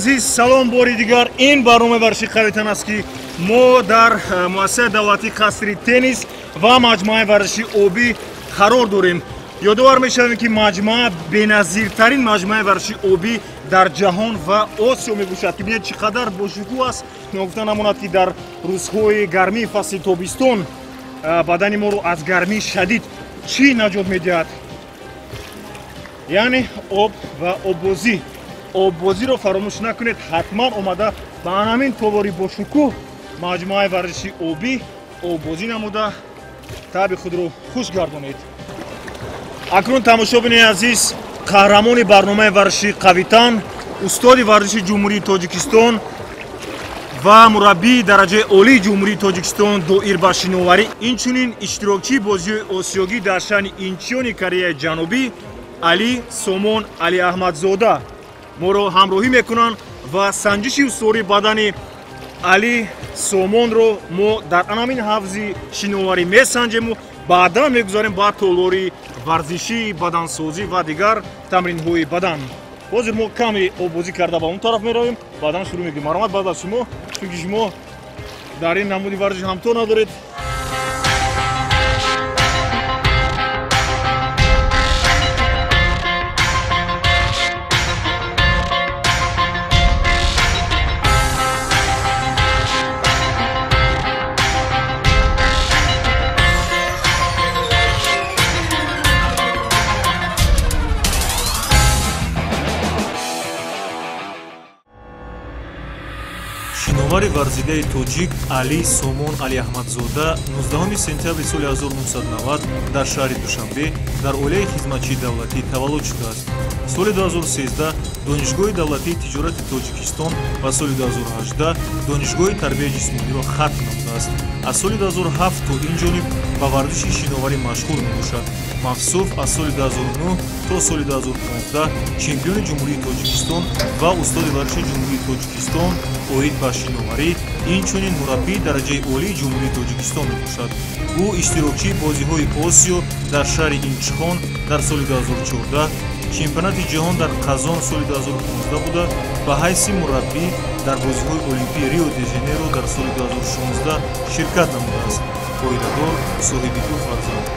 азиз, салом бори дигар. Ин барнома варши қавитан аст ки мо дар муассисаи давлатии қасри теннис ва маҷмӯаи варзиши обӣ қарор дорем. ёдовар мешавем ки маҷмӯа беназиртарин маҷмӯаи варзиши обӣ дар ҷаҳон ва осиё мебошад ки бинед чӣ қадар бошукӯҳ аст. ногуфта намонад ки дар рӯзҳои гармии фасли тобистон бадани моро аз гармии шадид чӣ наҷот медиҳад? яъне об ва оббозӣ. оббозиро фаромӯш накунед, ҳатман омада ба анамин товори бошукӯҳ маҷмӯаи варзиши обӣ оббозӣ намуда таъби худро хуш гардонед. акнун тамошо бинед азиз, қаҳрамони барномаи варзиши қавитан, устоди варзиши ҷумҳурии тоҷикистон ва мураббии дараҷаи олии ҷумҳурии тоҷикистон доир ба шиноварӣ, инчунин иштирокчии бозиҳои осиёгӣ дар шаъни инчиёни Кореяи Ҷанубӣ Али Сомон Алиаҳмадзода моро ҳамроҳӣ мекунанд ва санҷиши устувории бадани Али Сомонро мо дар анамин ҳавзи шиноварӣ месанҷему баъдан мегузарем ба толори варзиши бадансозӣ ва дигар тамринҳои бадан. ҳозир мо каме оббозӣ карда ба он тараф меравем, баъдан шурӯъ мекунем. маромад баъд аз шумо, чунки шумо дар ин намуди варзиш ҳамто надоред. шиновари варзидаи тоҷик Али Сомон Алиаҳмадзода 19 сентябри соли 1990 дар шаҳри Душанбе дар оилаи хизматчии давлатӣ таваллуд шудааст. соли 2013 донишгоҳи давлатии тиҷорати Тоҷикистон ва соли 2018 донишгоҳи тарбияи ҷисмониро хатм намудааст. аз соли 2007 то инҷониб ба варзиши шиноварӣ машғул мебошад. мавсуф аз соли 2009 то соли 2015 чемпиони ҷумҳурии Тоҷикистон ва устоди варзиши ҷумҳурии Тоҷикистон оид ба шиноварӣ, инчунин мураббии дараҷаи олии ҷумҳурии Тоҷикистон мебошад. ӯ иштирокчии бозиҳои Осиё дар шаҳри Инчхон дар соли 2014, чемпионати ҷаҳон дар Қазон соли 2015 буда ба ҳайси мураббӣ дар бозиҳои олимпии Рио де Жанейро дар соли 2016 ширкат намудааст. оиладор, соҳиби ду фарзанд.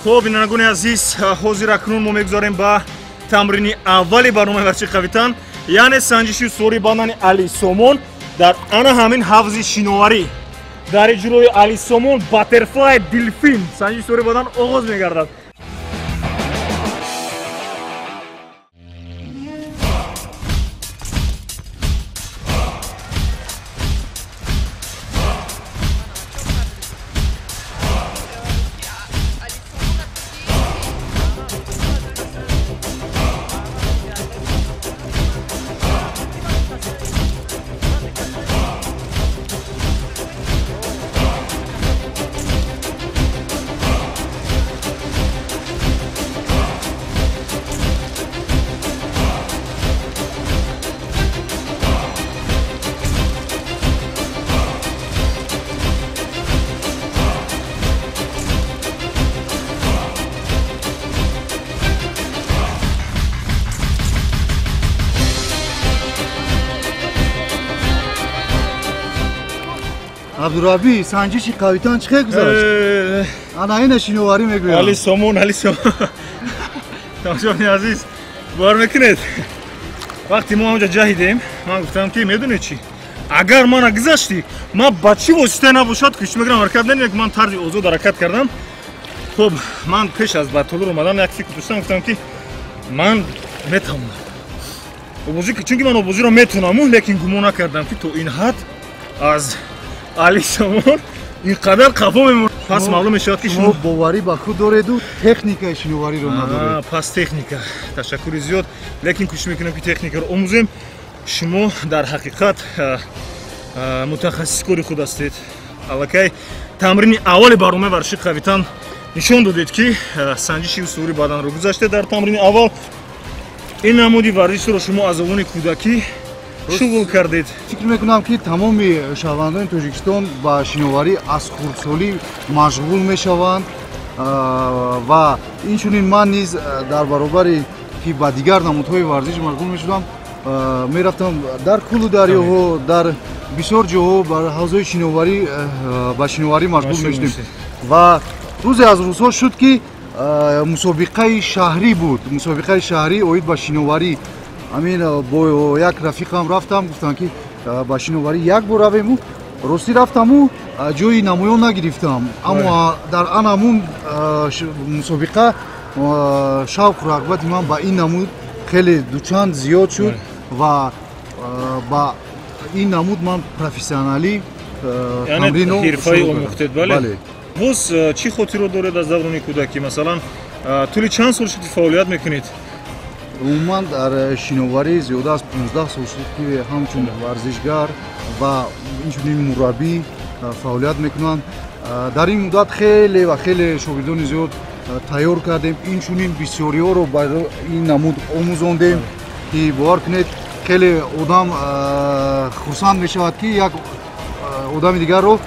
хуб, бинандагони азиз, ҳозир акнун мо мегузарем ба тамрини аввали барномаи варзиши қавитан, яъне санҷиши устувории бадани Али Сомон дар ана ҳамин ҳавзи шиноварӣ. дар иҷрои Али Сомон баттерфлай дилфин санҷиши устувории бадан оғоз мегардад. абдурабби, санҷиши қавитан чӣ хел гузашт? ана ина шиноварӣ мегӯям. Али Сомон, Али Сомон. Тамошобини азиз, бовар мекунед? вақте мо ҳамҷа ҷаҳидем, ман гуфтам ки медонед чӣ? агар мана гузашти, ман ба чӣ воситае набошад, кӯшиш мекунам ҳаракат намекунам, ки ман тарзи озод ҳаракат кардам. хуб, ман пеш аз ба толор омадан як фикр доштам, гуфтам ки ман метавонам обозӣ, чунки ман обозиро метавонаму, лекин гумон накардам ки то ин ҳад аз Али Сомон ин қадар қафо мемонад. пас маълум мешавад ки шумо боварӣ ба худ дореду техникаи шиновариро надоред. пас техника, ташаккури зиёд, лекин кӯшиш мекунем ки техникаро омӯзем. шумо дар ҳақиқат мутахассиси кори худ ҳастед. аллакай тамрини аввали барномаи варзиши қавитан нишон додед ки санҷиши устувории баданро гузаштед. дар тамрини аввал ин намуди варзишро шумо аз овони кӯдакӣ шуғул кардед? фикр мекунам ки тамоми шаҳрвандони тоҷикистон ба шиноварӣ аз хурдсолӣ машғул мешаванд ва инчунин ман низ дар баробари ки ба дигар намудҳои варзиш машғул мешудам мерафтам дар кулу дарёҳо дар бисёр ҷоҳо ба ҳавзои шиноварӣ ба шиноварӣ машғул мешудем ва рӯзе аз рӯзҳо шуд ки мусобиқаи шаҳрӣ буд мусобиқаи шаҳрӣ оид ба шиноварӣ амин бо як рафиқам рафтам гуфтам ки ба шиноварӣ як бор равему ростӣ рафтаму ҷои намоён нагирифтам аммо дар ан ҳамун мусобиқа шавқу рағбати ман ба ин намуд хеле дучанд зиёд шуд ва ба ин намуд ман профессионалӣ тамрину ҳирфаи омӯхтед бале боз чӣ хотирот доред аз даврони кӯдакӣ масалан тӯли чанд сол шуд фаъолият мекунед умуман дар шиноварӣ зиёда аз 15 сол шуд ки ҳамчун варзишгар ва инчунин мураббӣ фаъолият мекунам дар ин муддат хеле ва хеле шогирдони зиёд тайёр кардем инчунин бисёриҳоро ба ин намуд омӯзондем ки бовар кунед хеле одам хурсанд мешавад ки як одами дигарро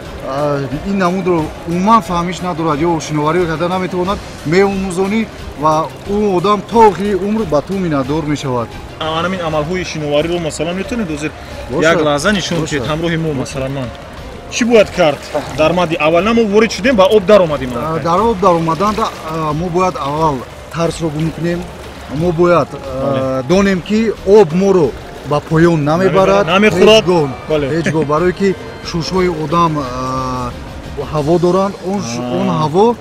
ин намудро умуман фаҳмиш надорад ё шиновариро карда наметавонад меомӯзонӣ ва ӯ одам то охири умр ба ту миннатдор мешавад анамин амалҳои шиновариро масалан метавонед ҳозир як лаҳза нишон диҳед ҳамроҳи мо масалан ман чӣ бояд кард дар мадди аввална мо ворид шудем ба об даромадем дар об даромаданда мо бояд аввал тарсро гум кунем мо бояд донем ки об моро ба поён намебарад ҳеҷ гоҳ барое ки шушҳои одам ҳаво доранд он ҳаво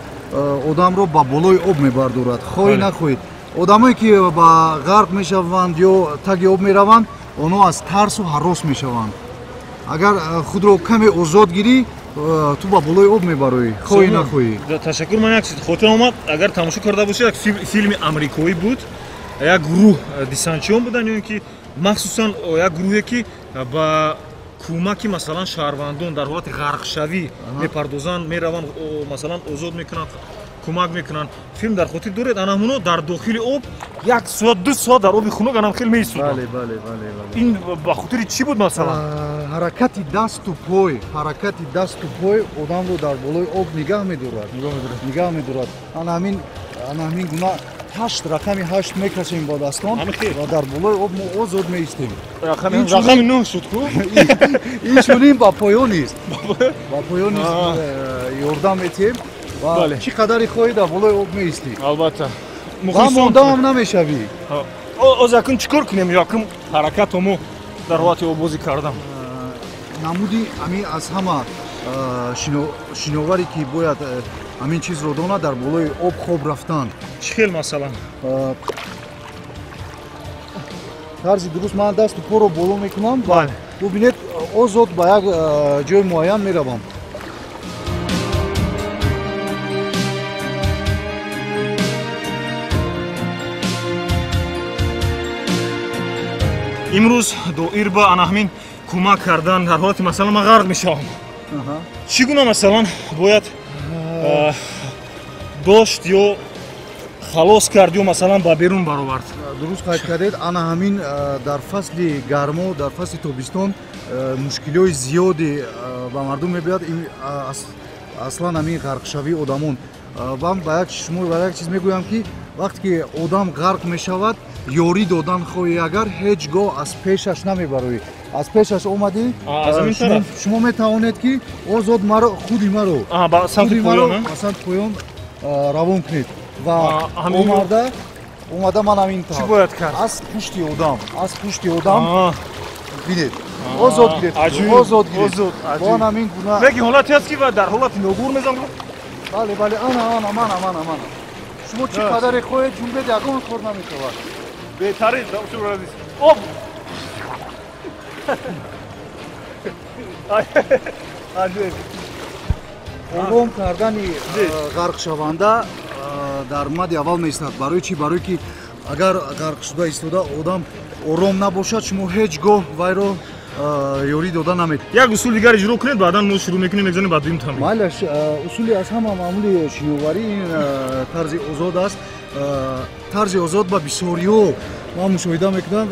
одамро ба болои об мебардорад хоҳӣ нахоҳед одамое ки ба ғарқ мешаванд ё таги об мераванд онҳо аз тарсу ҳарос мешаванд агар худро каме озод гирӣ ту ба болои об мебароӣ хоҳӣ нахоҳӣ ташаккур ман як чиз хотирам омад агар тамошо карда бошед як филми амрикоӣ буд як гурӯҳ десантчиён буданд ё ин ки махсусан як гурӯҳе ки ба кӯмаки масалан шаҳрвандон дар ҳолати ғарқшавӣ мепардозанд мераванд масалан озод мекунанд кӯмак мекунанд филм дар хотир доред ана ҳамуно дар дохили об 1 соат 2 соат дар оби хунук анам хел меистоданд ин ба хотири чӣ буд масалан ҳаракати дасту пой одамро дар болои об нигаҳ медорад ана ҳамин гуна рақами 8 мекашем ба дастон ва дар болои об мо озод меистем рақами 9 шуд ку инчунин ба поёнист ёрдам метиҳем ва чӣ қадари хоҳӣ дар болои об меистӣ албатта ва мондам намешавӣ оз якум чӣ кор кунем якум ҳаракатомо дар ҳолати обозӣ кардам намуди ҳамин аз ҳама шиноваре ки бояд ҳамин чизро донад дар болои об хоб рафтан чӣ хел масалан тарзи дуруст ман дасту поро боло мекунам ва бубинед озод ба як ҷои муайян меравам имрӯз доир ба анаҳмин кӯмак кардан дар ҳолати масалан ман ғарқ мешавам чӣ гуна масалан бояд дошт ё халос кард ё масалан ба берун баровард дуруст қайд кардед ана ҳамин дар фасли гармо дар фасли тобистон мушкилиҳои зиёде ба мардум мебиёяд аслан ҳамин ғарқшавии одамон ман ба як чиз мегӯям ки вақте ки одам ғарқ мешавад ёрӣ додан хоҳӣ агар ҳеҷ гоҳ аз пешаш намебароӣ аз пешаш омадӣ шумо метавонед ки озод худи маро ба самти поён равон кунед ва омада ман ҳамин аз пушти одам бинед озод гиред бо ҳамин гуна меги ҳолате аст ки дар ҳолати ногур мезанам бале ана шумо чӣ қадаре хоҳед ҷунбед ягон кор наметавад беҳтарин ором кардани ғарқшаванда дар мадди аввал меистад барои чӣ барое ки агар ғарқшуда истода одам ором набошад шумо ҳеҷ гоҳ вайро ёрӣ дода наметавонед як усули дигар иҷро кунед баъдан мо шурӯъ мекунем мегзанем ба дуюм тамрин майла усули аз ҳама маъмули шиноварӣ ин тарзи озод аст тарзи озод ба бисёриҳо ман мушоҳида мекунам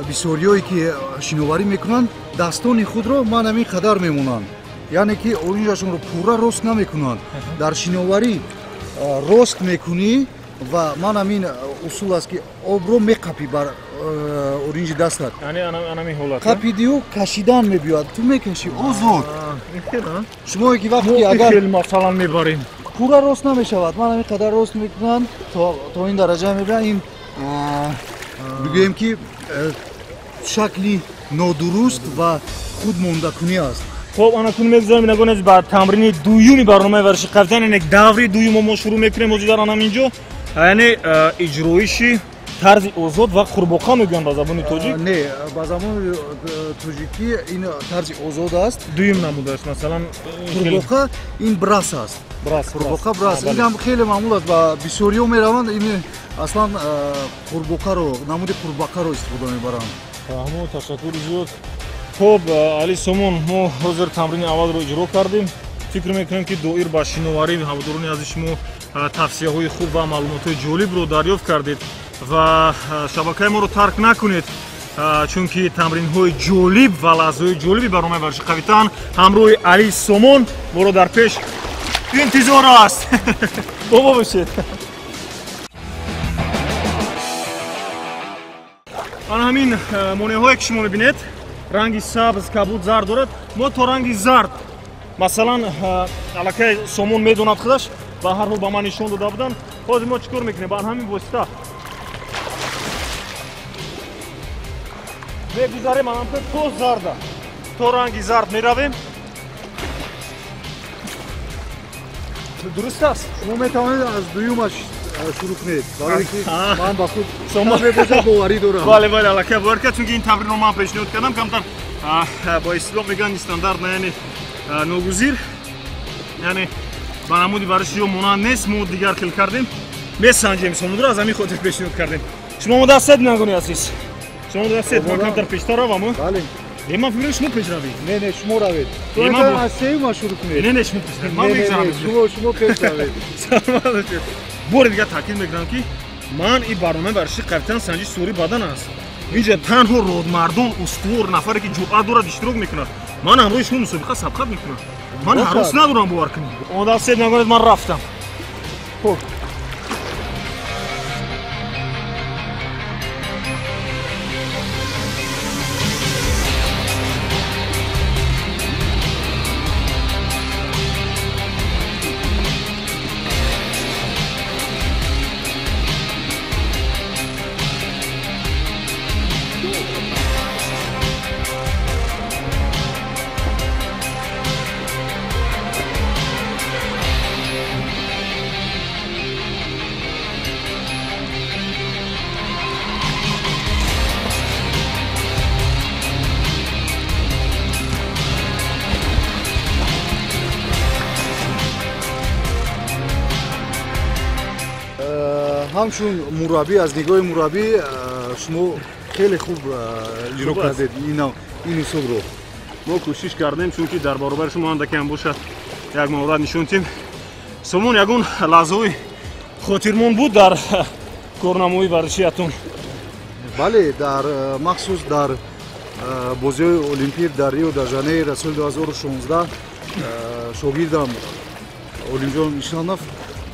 бисёриёе ки шиноварӣ мекунанд дастони худро ман ҳамин қадар мемонанд, яъне ки оринҷашонро пурра рост намекунанд. Дар шиноварӣ рост мекунӣ ва ман ҳамин усул аст ки обро меқапӣ бар оринҷи дастат. Яъне анами ҳолат. Қапидию кашидан мебиёд. Ту мекашӣ озод. Шумое ки вақте агар хел масалан мебарем. пурра рост намешавад. Ман ҳамин қадар рост мекунам то ин дараҷа мебирам. Ин бигӯем ки шакли нодуруст ва худмондакунӣ аст. خب анакун мегзарем нагонез ба тамрини дуюми барномаи варзиши қавитан, яъне даври дуюмо мо шурӯъ мекунем ҳозир дар анаминҷо, яъне иҷроиши тарзи озод ва қурбоқа мегӯянд ба забони тоҷик. Не, ба забони тоҷикӣ ин тарзи озод аст. дуюм намудааст, масалан Қурбоқа ин брас аст. Қурбоқа брас. Инам хеле маъмул аст ва бисёриҳо мераванд ин аслан қурбоқаро, намуди қурбоқаро истифода мебаранд. Фаҳмо, ташаккури зиёд. Хоб Али Сомон, мо ҳозир тамрини аввалро иҷро кардем. Фикр мекунем ки доир ба шиноварӣ ҳаводорони азиз шумо тавсияҳои хуб ва маълумотҳои ҷолибро дарёфт кардед ва шабакаи моро тарк накунед, чунки тамринҳои ҷолиб ва лаҳзаҳои ҷолиби барномаи варзиши қавитан ҳамроҳи Али Сомон моро дар пеш интизор аст. Бобо бошед. ана ҳамин монеҳое ки шумо мебинед, ранги сабз, кабуд, зард дорад. Мо то ранги зард, масалан аллакай Сомон медонад худаш, ба ҳар ҳол ба ман нишон дода буданд. Ҳозир мо чӣ кор мекунем? Ба ҳамин восита мегузарем анамто то зарда, то ранги зард меравем. дуруст аст? Шумо метавонед аз дуюмаш шурӯъ кунед. Барои ки ман ба худ Сомон боварӣ дорам. бале бале аллакай бовар кард, чунки ин тамринро ман пешниҳод кардам, камтар бо истилоҳ мегӯянд стандартна, яъне ногузир, яъне ба намуди варзиши ё монанд нест. Мо дигар хел кардем, месанҷем Сомонро, аз ҳамин хотир пешниҳод кардем. Шумо мо дастед нагони азиз, шумо дастед, ман камтар пештар равам. Ман фикр шумо пеш равед. Не, шумо равед. Аз сеюма шурӯъ кунед. Не, шумо пеш равед. Ман мегзарам. Шумо пеш равед. бори дигар таъкид мекунам ки ман ин барномаи варзиши қавитан санҷи суори бадан аст. Инҷа танҳо родмардон, устувор, нафаре ки ҷуръат дорад иштирок мекунад. Ман ҳамроҳи шумо мусобиқа сабқат мекунам. Ман ҳаррӯз надорам бовар кунед. Одастед нагонед, ман рафтам. Хуб. ҳамчун мураббӣ, аз нигоҳи мураббӣ шумо хеле хуб иҷро кардед ин ҳисобро. мо кӯшиш кардем, чунки дар баробари шумо андакам бошад як маҳорат нишон дидем. Сомон ягон лаҳзаҳои хотирмон буд дар корнамоии варзишиятон. бале, дар махсус дар бозиҳои олимпӣ дар Рио де Жанейро соли 2016 шогирдам Олимҷон Ишанов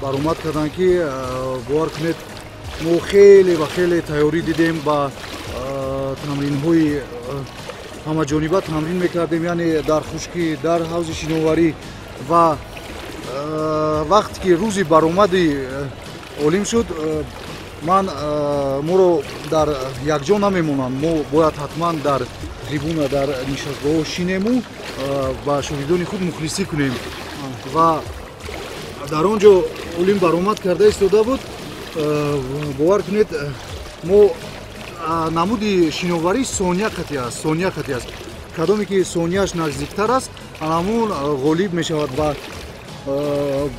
баромад карданд ки бовар кунед мо хеле ва хеле тайёрӣ дидем ба тамринҳои ҳамаҷониба тамрин мекардем, яъне дар хушкӣ, дар ҳавзи шиноварӣ ва вақте ки рӯзи баромади олим шуд, ман моро дар якҷо намемонанд, мо бояд ҳатман дар трибуна, дар нишастгоҳҳо шинему ба шогирдони худ мухлисӣ кунем ва дар он ҷо олим баромад карда истода буд. Бовар кунед, мо намуди шиноварӣ сония қати аст. Кадоме ки сонияш наздиктар аст, ҳамон ғолиб мешавад ва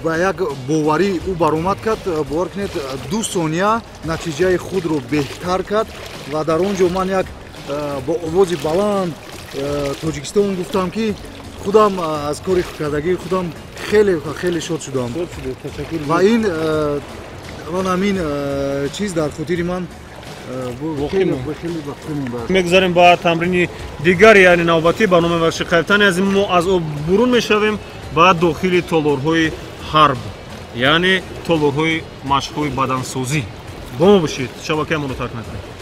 ба як боварӣ ӯ баромад кард. Бовар кунед 2 сония натиҷаи худро беҳтар кард ва дар он ҷо ман як бо овози баланд Тоҷикистон гуфтам ки худам аз кори кардагии худам хеле шод шудам ва ин ман ҳамин чиз дар хотири ман خیلی وقت می‌بره. میگذاریم با تمرین دیگر یعنی نوبتی برنامه ورزشی قیبتانی از این ما از آب برون میشویم با داخل تالارهای حرب یعنی تالارهای مشق‌های بدنسازی. با ما باشید، شبکه ما رو ترک نکنید.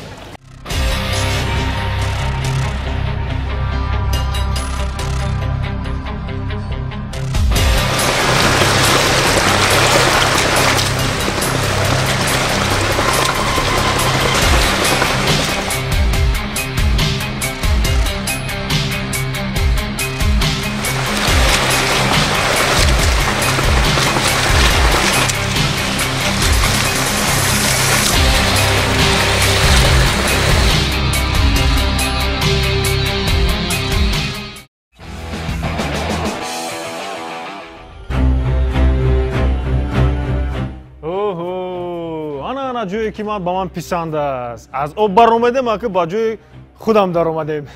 جایی که من با من پسند است از آب بر اومدیم که با جای خودم در اومدیم.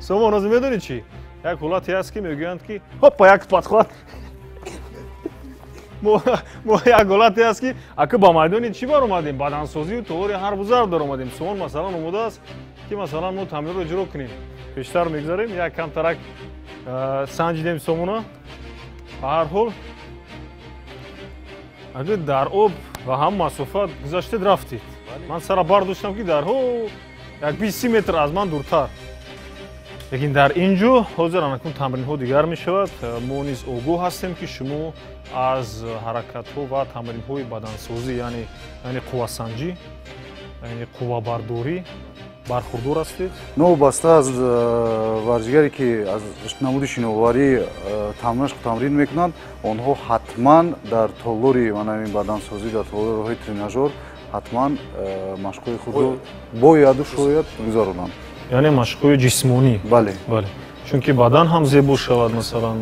شما روز میدونید چی؟ یک حالتی هست که میگویند که هاپا یک پاتخواد ما یک حالتی هست که اگه با میدونید چی بر اومدیم بدنسازی و طور هر بزرگ در اومدیم. شما مثلا اومده است که مثلا ما تمرین رو اجرا کنیم بیشتر میگذاریم یک کم ترک سنجیدیم سومونا. به هر حال اگه در آب و هم مسافت گذاشتید رفتید. من سر بار داشتم که در یک 20 متر از من دورتر. لیکن در اینجا حاضر انکون تمرین ها دیگر می شود. ما نیز آگاه هستیم که شما از حرکت ها و تمرین های بدنسازی یعنی قوه سنجی یعنی قوه برداری برخوردار هستید. نو بسته از ورزشگری که از نمود شناوری تمرین میکنند آنها حتما در تالاری بدنسازی در تالارهای تریناژور حتما مشق‌های خود رو باید و شاید بگذارند. یعنی مشق‌های جسمانی. بله. بله. چون که بدن هم زیبا شود مثلا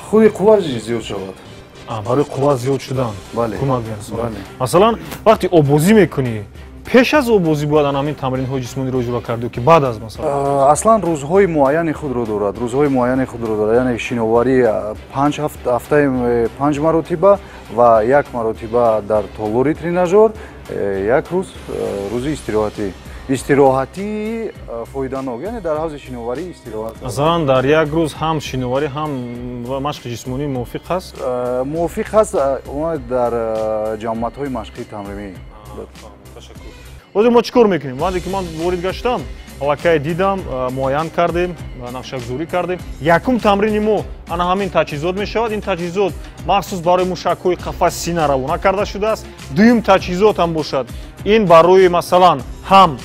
خود قوه زیاد شود. برای قوه زیاد شدن. بله. کمک می‌کنه. مثلا وقتی آبازی میکنی پیش از آبازی باید همین تمرین های جسمانی رو اجرا کرده که بعد از مثلا اصلا روزهای معین خود رو دارد. روزهای معین خود رو دارد. یعنی شناوری 5 هفته 5 مرتبه و یک مرتبه در تالاری تریناژور یک روز استراحتی فایده‌ناک یعنی در حوزه شناوری استراحت. مثلا در یک روز هم شناوری هم مشق جسمانی موافق است؟ موافق است در جمعیت‌های مشقی تمرینی. تشکر. ما چیکار میکنیم؟ وقتی که من وارد گشتم اوکی دیدم معاین کردیم نقشه‌گذاری کردیم. یکم تمرین ما انا همین تجهیزات میشود. این تجهیزات مخصوص برای موشک‌های قفس سینه روانه کرده شده است. دوم تجهیزات هم باشد. این برای مثلا هم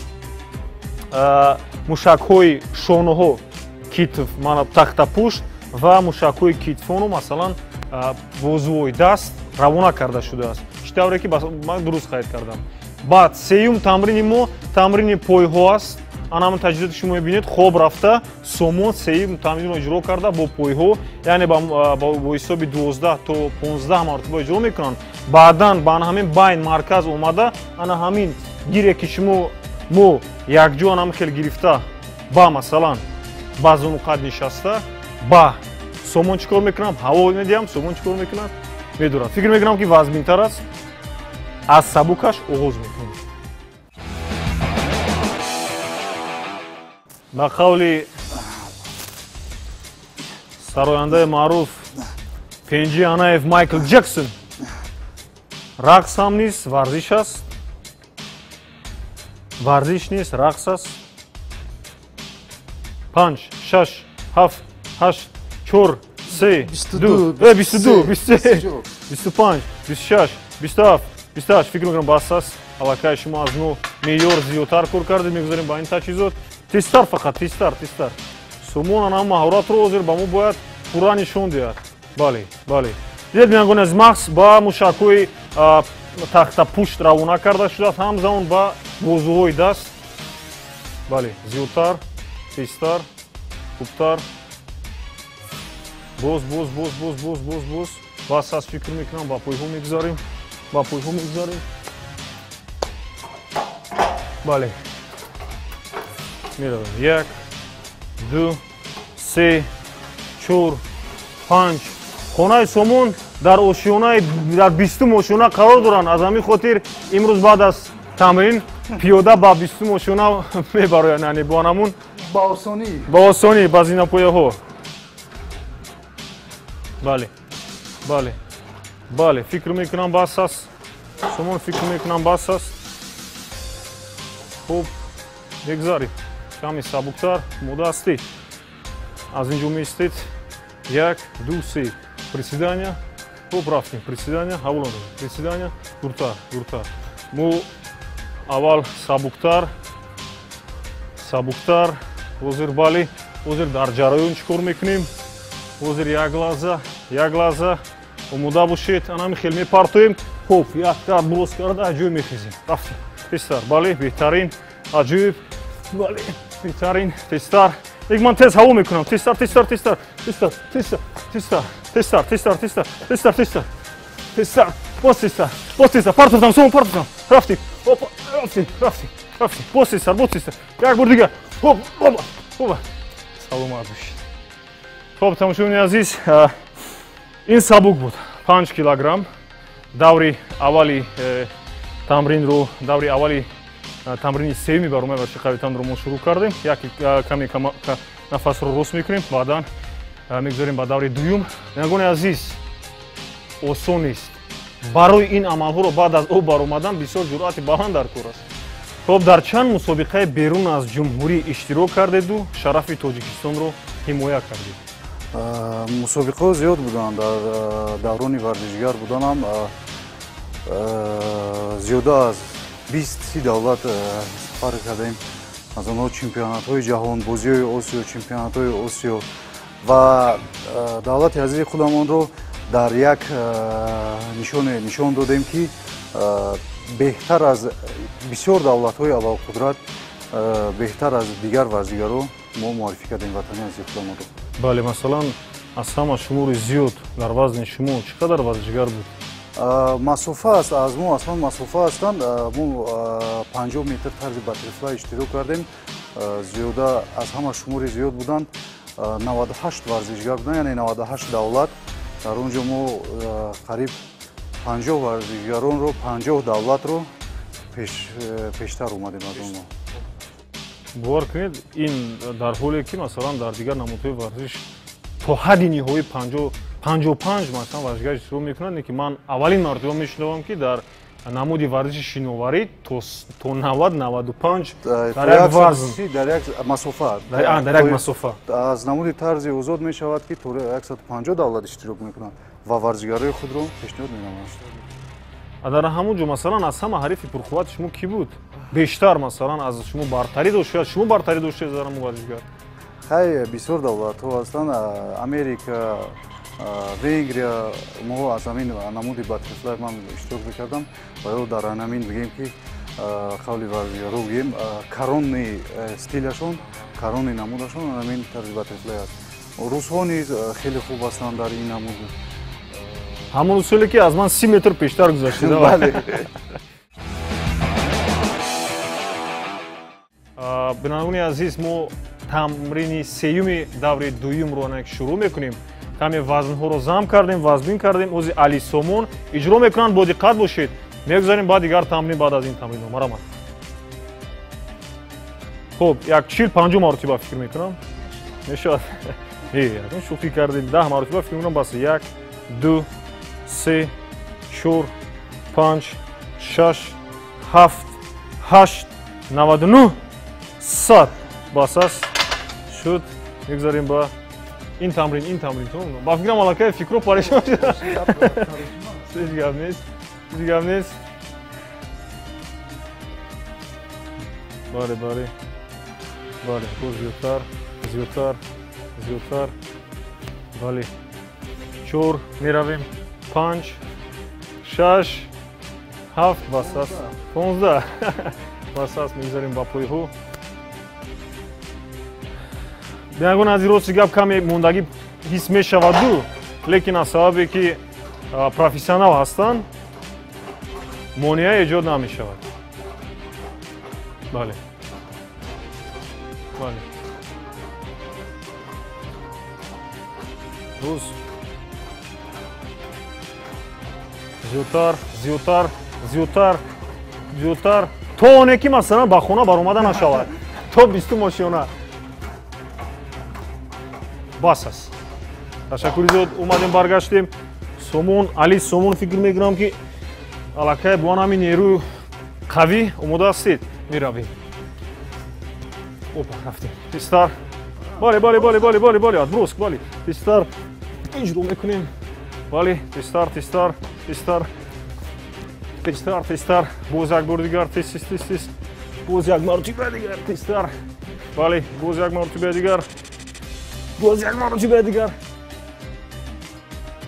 موشک‌های شانه‌ها کتف مانند تخت پشت و موشک‌های کتفونو مثلا بازوی دست روانه کرده شده است. چطوری که من درست خرید کردم. بعد سیوم تمرین ما تمرین پای‌ها است. آنها تجهیزات شما می‌بینید خوب رفته سومون سیوم تمرین رو اجرا کرده با پای‌ها یعنی با حساب 12 تا 15 مرتبه اجرا میکنن. بعداً با همین بین مرکز اومده انا همین گیری که شما مو یک جا هم خیلی گرفته با مثلا بعض اوقات نشسته با سومون چیکار میکنم هوا میدیم سومون چیکار میکنم میدونم فکر میکنم که وزن‌تر است از سبکش آغاز میکنم. به قول سراینده معروف پنجی انایف مایکل جکسون رقص هم نیست ورزش است. ورزش نیست رقص است. 5 6 7 8 4 3 22 22 23 25 26 27 28 فکر میکنم بس است. علاقه شما از نو معیار زیادتر کار کردید میگذاریم با این تجهیزات تستر فقط تستر سومون هم مهارت رو حاضر با ما باید پورا نشون دهد. بله دید میانگون از مغز با موشک‌های تخت پشت روانه کرده شده همزمان با بازوهای دست. بله زیادتر تستر خوبتر باز بس از فکر میکنم با پای‌ها میگذاریم بله میرویم 1 2 3 4 5 خانه سومون در آشیانه در 20 آشیانه قرار دارند. از همین خاطر امروز بعد از тамрин пиёда ба 20 мошина мебарояд, яъне бо анамун ба осонӣ ба зинапояҳо. бале бале бале фикр мекунам бас аст, шумо фикр мекунам бас аст. хуб бигзаред, каме сабуктар мода ҳастед, аз инҷо меистед, 1 2 3 приседания. хуб рафтем приседания, ҳаволон приседания, дуртар дуртар. мо аввал сабуктар сабуктар, ҳозир бале, ҳозир дар ҷараён чӣ кор мекунем? ҳозир як лаҳза омода бошед, анами хел мепартоем. хуб як дард боз карда аҷӯб мехезем. рафтем тезтар, бале беҳтарин, аҷӯб, бале беҳтарин, тезтар. ман тез ҳаво мекунам, тезтар тезтар тезтар тезтар тезтар тезтар тезтар тезтар тезтар тезтар тезтар тезтар боз тезтар боз тезтар партовтам сомон партовтам. рафтем опа рафтем рафтем рафтем боз тезтар боз тезтар. як бор дигар. хоп опа опа саломат бошед. хуб тамошобини азиз, ин сабук буд 5 килограмм. даври аввали тамринро, даври аввали тамрини сеюми баромай ва чиқави тамро мо шурӯъ кардем. каме нафасро рост мекунем, баъдан мегузорем ба даври дуюм. ягони азиз, осон нест. барои ин амалҳоро баъд аз об баромадан бисёр ҷуръати баланд дар кор аст. хуб дар чанд мусобиқаи берун аз ҷумҳурӣ иштирок кардеду шарафи тоҷикистонро ҳимоя кардед? мусобиқаҳо зиёд буданд. дар даврони варзишгар буданам зиёда аз 20-30 давлат сафар кардем. аз онҳо чемпионатҳои ҷаҳон, бозиҳои осиё, чемпионатҳои осиё ва давлати азизи худамонро дар як нишон додем ки беҳтар аз бисёр давлатҳои аввалқудрат, беҳтар аз дигар варзигаро мо муаррифӣ кардем ватани азизи худамонро. бале, масалан аз ҳама шумори зиёд дар вазни шумо чӣ қадар варзишгар буд? масофа аст, аз мо аслан масофа ҳастанд. мо 50 метр тарзи баттерфлай иштирок кардем. зиёда аз ҳама шумори зиёд буданд. 98 варзишгар буданд, яъне 98 давлат. дар он ҷо мо қариб 50 варзишгаронро, 50 давлатро пештар омадем аз онҳо. бовар кунед, ин дар ҳоле ки масалан дар дигар намудҳои варзиш то ҳадди ниҳоӣ 55 масалан варзишгар иштирок мекунанд, ки ман аввалин мартаба мешунавам ки дар намуди варзиши шиноварӣ то 90-95 дар як вазн, дар як масофа, дар як масофа аз намуди тарзи озод мешавад ки то 150 давлат иштирок мекунанд ва варзишгарои худро пешниҳод менамоянд. дар ҳамон ҷо масалан аз ҳама ҳарифи пурқуввати шумо кӣ буд? бештар масалан аз шумо бартарӣ дошт, шояд шумо бартарӣ доштед дар ҳамон варзишгар? хай бисёр давлатҳо ҳастанд. америка, венгрия, мо аз ҳамин намуди баттерфлай ман иштирок мекардам ва ё дар ҳамин бигем ки қавли варзишгаро бигем каронни стилашон, каронни намудашон ҳамин тарзи баттерфлай аст. русҳо низ хеле хуб ҳастанд дар ин намуд. ҳамон усуле ки аз ман 30 метр пештар гузаштед. бинандагони азиз, мо тамрини сеюми даври дуюмро шурӯъ мекунем. каме вазнҳоро зам кардем, вазбин кардем. ҳозир Али Сомон иҷро мекунанд, бо диққат бошед. мегузарем ба дигар тамрин баъд аз ин тамринҳо. марамат. хуб, як 40-50 маротиба фикр мекунам. мешавад? ягон шӯхӣ кардем. 10 маротиба фикр мекунам. бас 1 2 3 4 5 6 7 8 99 100 бас аст. шуд. мегузарем ба ин тамрин ба фикрам аллакай фикро парешон шуда. ҳеҷ гап нест, ҳеҷ гап нест. бале бале бале, боз зиёдтар зиёдтар зиёдтар. бале, 4 меравем, 5 6 7 бас аст, 15 бас аст. мегузарем ба пойҳо. ягон аз рости гап каме мондагӣ ҳис мешаваду, лекин аз сабабе ки профессионал ҳастанд монеа эҷод намешавад. бале бале, рӯз зиёдтар зиёдтар зиёдтар зиёдтар то оне ки масалан ба хона баромада нашавад то 20 мошина бас аст. Ташаккури зиёд, омадем баргаштем. Сомон Али Сомон фикр мекунам ки аллакай бо ҳамин нерӯи қавӣ омода ҳастед, меравем. Опа, рафтем. Тестар. Бале, бале, бале, бале, бале, бале, отброс, бале. Тестар. Инҷро мекунем. Бале, тестар, тестар, тестар. Тестар, тестар. Боз як бор дигар, тест, тест, тест, тест. Боз як мартиба дигар, тестар. Бале, боз як мартиба дигар. Боз як мартиба дигар.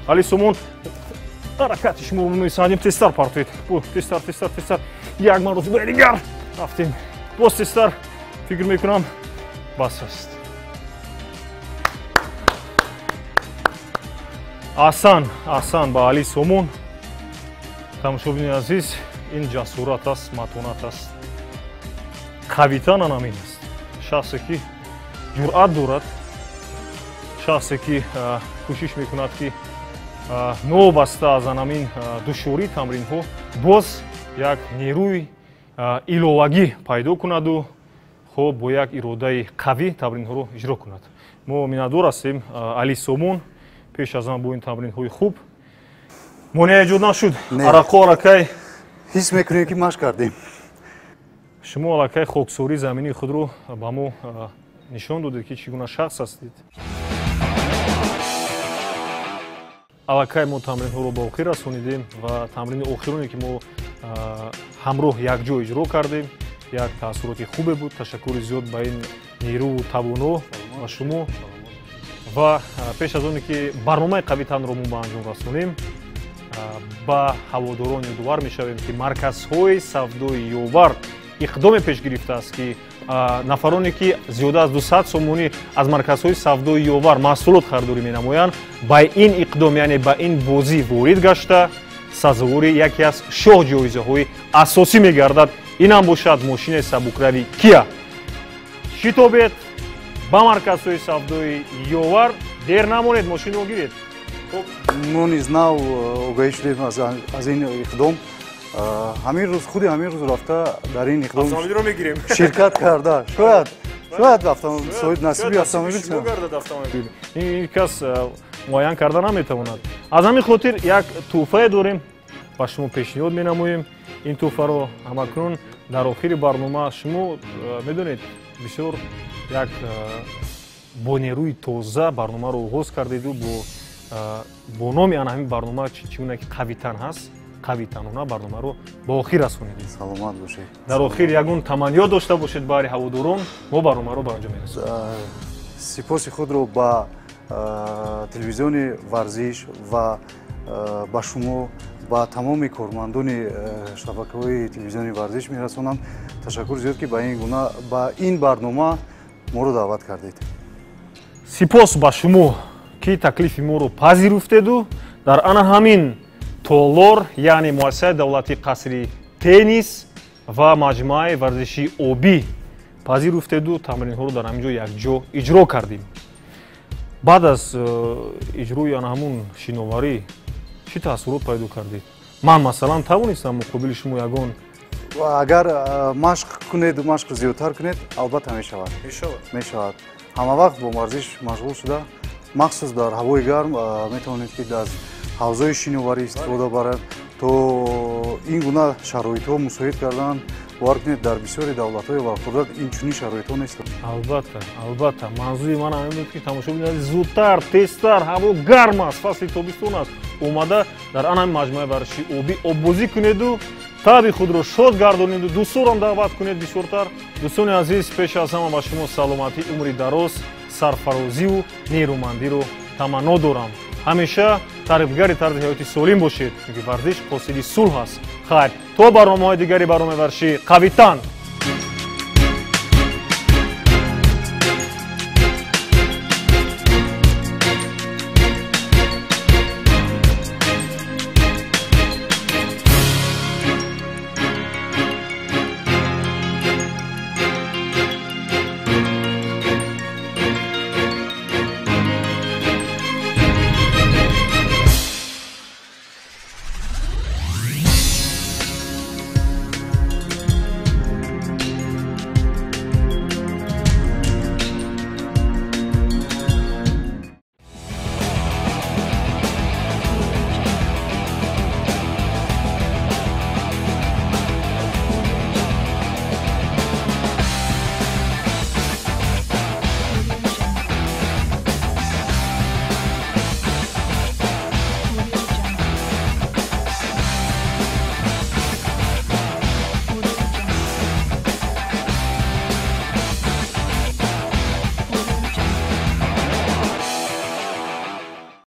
Али Сомон, ҳаракати шумо месанҷем, тестар партоед. Тестар, тестар, тестар. Як мартиба дигар. Рафтем. Боз тестар. Фикр мекунам, бас аст. Асан ба Али Сомон. Тамошобини азиз, ин ҷасурат аст, матонат аст. Қавитан анамин аст. Шахсе ки ҷуръат дорад, шахсе ки кӯшиш мекунад ки новобаста аз анамин душвории тамринҳо боз як нерӯи иловагӣ пайдо кунаду хоб бо як иродаи қавӣ тамринҳоро иҷро кунад. Мо миннатдор ҳастем Али Сомон пеш аз ҳама бо ин тамринҳои хуб. монеа эҷод нашуд. Арақо аллакай ҳис мекунем ки машқ кардем. шумо аллакай хоксории заминии худро ба мо нишон додед ки чӣ гуна шахс ҳастед. аллакай мо тамринҳоро ба охир расонидем ва тамрини охироне ки мо ҳамроҳ якҷо иҷро кардем як таъссуроти хубе буд. Ташаккури зиёд ба ин нерӯу тавоно ва шумо. ва пеш аз оне ки барномаи қавитанро мо ба анҷом расонем, ба ҳаводорон ёдовар мешавем ки марказҳои савдои ёвар иқдоме пеш гирифтааст ки нафароне ки зиёда аз 200 сомонӣ аз марказҳои савдои ёвар маҳсулот харидорӣ менамоянд ба ин иқдом, яъне ба ин бозӣ ворид гашта сазовори яке аз шоҳ ҷоизаҳои асосӣ мегардад. инам бошад мошинаи сабукрави Kia. шитобед ба марказҳои савдои ёвар, дер намонед, мошинаро гиред. мо низ нав огаҳӣ шудем аз ин иқдом. ҳамин рӯз худи ҳамин рӯз рафта дар ин иқдом автомобилро мегирем. ширкат карда. шояд соҳиб насиби автомобил шавад. ин кас муайян карда наметавонад. аз ҳамин хотир як тӯҳфае дорем, ба шумо пешниҳод менамоем. ин тӯҳфаро ҳамакунун дар охири барнома шумо медонед бисёр як бо нерӯи тоза барномаро оғоз кардеду бо номи ана ҳамин барнома чӣ гуна ки қавитан ҳаст, қавитанона барномаро ба охир расонидем. саломат бошед. дар охир ягон таманниё дошта бошед баҳри ҳаводорон, мо барномаро ба анҷом мерасонем. сипоси худро ба телевизиони варзиш ва ба шумо ба тамоми кормандони шабакаҳои телевизиони варзиш мерасонам. ташаккур зиёд ки ба ин барнома моро даъват кардед. сипос ба шумо ки таклифи моро пазируфтеду дар ана ҳамин толор, яъне муассисаи давлатии қасри теннис ва маҷмӯаи варзишии обӣ пазируфтеду тамринҳоро дар ҳамин ҷо якҷо иҷро кардем. баъд аз иҷрои ана ҳамун шиноварӣ чӣ таассурот пайдо кардед? ман масалан тавонистам муқобили шумо ягон агар машқ кунед, машқ зиёдтар кунед, албатта мешавад. Мешавад. ҳама вақт бо варзиш машғул шуда, махсус дар ҳавои гарм метавонед ки аз ҳавзои шиноварӣ истифода барад, то ин гуна шароитҳо мусоид кардан бовар кунед дар бисёри давлатҳои вархӯрдат инчунин шароитҳо нест. албатта манзури ман ҳамин буд ки тамошо бинед зудтар, тезтар, ҳаво гарм аст, фасли тобистон аст, омада дар ана маҷмӯаи варзиши обӣ оббозӣ кунеду таби худро шод гардонеду дӯстонам даъват кунед бисёртар. дӯстони азиз, пеш аз ҳама ба шумо саломатӣ, умри дароз, сарфарозию нерӯмандиро таманно дорам. ҳамеша тарғибгари тарзи ҳаёти солим бошед, чунки варзиш қосиди сулҳ аст. хайр, то барномаҳои дигари барномаи варзиши Қавитан.